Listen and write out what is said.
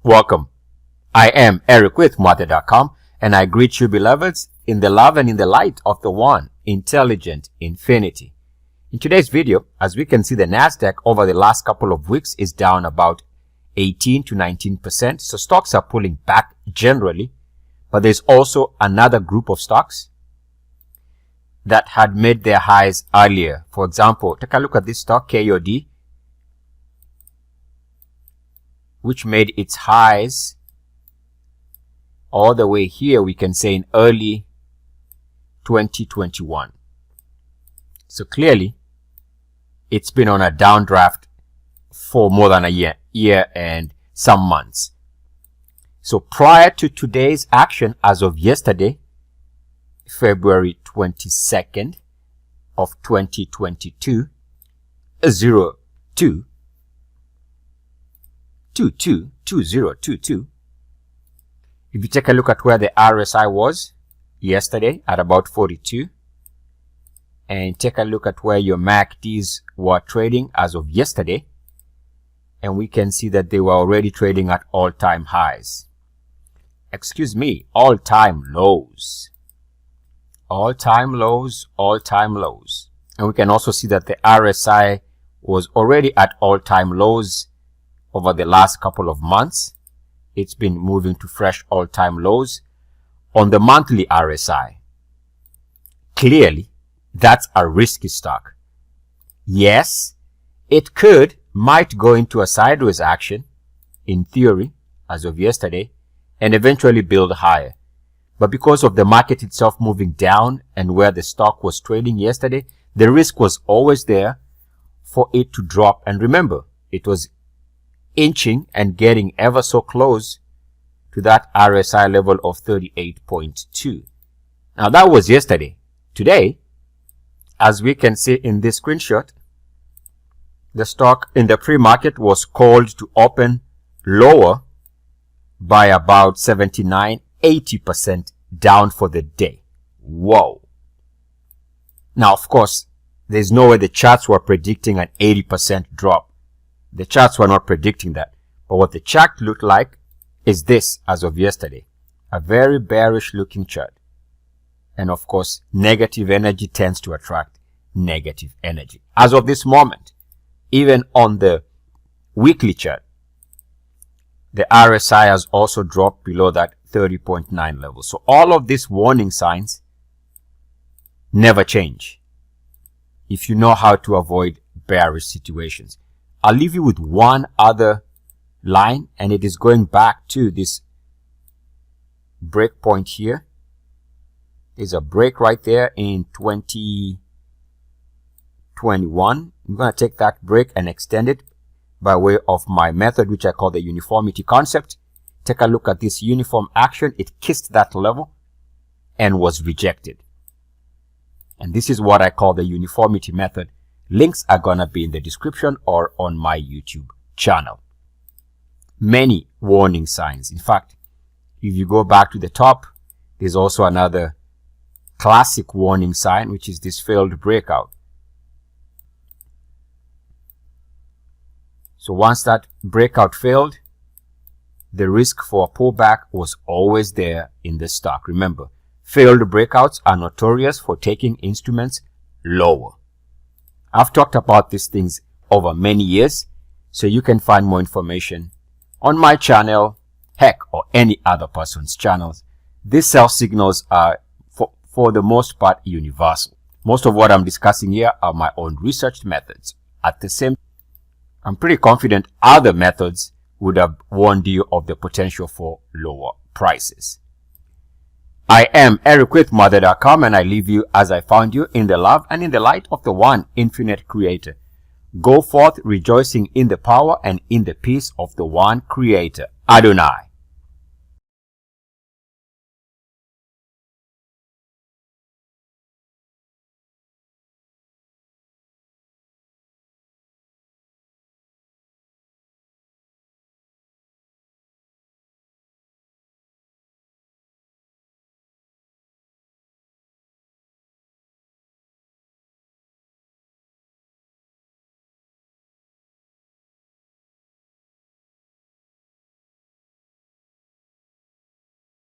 Welcome. I am Eric with Mother.com, and I greet you, beloveds, in the love and in the light of the one intelligent infinity. In today's video, as we can see, the Nasdaq over the last couple of weeks is down about 18 to 19%. So stocks are pulling back generally, but there's also another group of stocks that had made their highs earlier. For example, take a look at this stock, KOD, which made its highs all the way here, we can say in early 2021. So clearly, it's been on a downdraft for more than a year and some months. So prior to today's action, as of yesterday, February 22nd of 2022, 2022. If you take a look at where the RSI was yesterday at about 42, and take a look at where your MACDs were trading as of yesterday, and we can see that they were already trading at all-time highs. Excuse me, all-time lows. All-time lows, all-time lows. And we can also see that the RSI was already at all-time lows over the last couple of months. It's been moving to fresh all-time lows on the monthly RSI. Clearly, that's a risky stock. Yes, it might go into a sideways action, in theory, as of yesterday, and eventually build higher. But because of the market itself moving down and where the stock was trading yesterday, the risk was always there for it to drop. And remember, it was inching and getting ever so close to that RSI level of 38.2. Now that was yesterday. Today, as we can see in this screenshot, the stock in the pre-market was called to open lower by about 79-80% down for the day. Whoa. Now, of course, there's no way the charts were predicting an 80% drop. The charts were not predicting that. But what the chart looked like is this as of yesterday. A very bearish looking chart. And of course, negative energy tends to attract negative energy. As of this moment, even on the weekly chart, the RSI has also dropped below that 30.9 level. So all of these warning signs never change if you know how to avoid bearish situations. I'll leave you with one other line, and it is going back to this break point here. There's a break right there in 2021. I'm going to take that break and extend it by way of my method, which I call the uniformity concept. Take a look at this uniform action. It kissed that level and was rejected. And this is what I call the uniformity method. Links are going to be in the description or on my YouTube channel. Many warning signs. In fact, if you go back to the top, there's also another classic warning sign, which is this failed breakout. So once that breakout failed, the risk for a pullback was always there in the stock. Remember, failed breakouts are notorious for taking instruments lower. I've talked about these things over many years, so you can find more information on my channel, heck, or any other person's channels. These sell signals are, for the most part, universal. Most of what I'm discussing here are my own research methods. At the same time, I'm pretty confident other methods would have warned you of the potential for lower prices. I am Eric with Mother.com, and I leave you as I found you, in the love and in the light of the one infinite creator. Go forth rejoicing in the power and in the peace of the one creator, Adonai.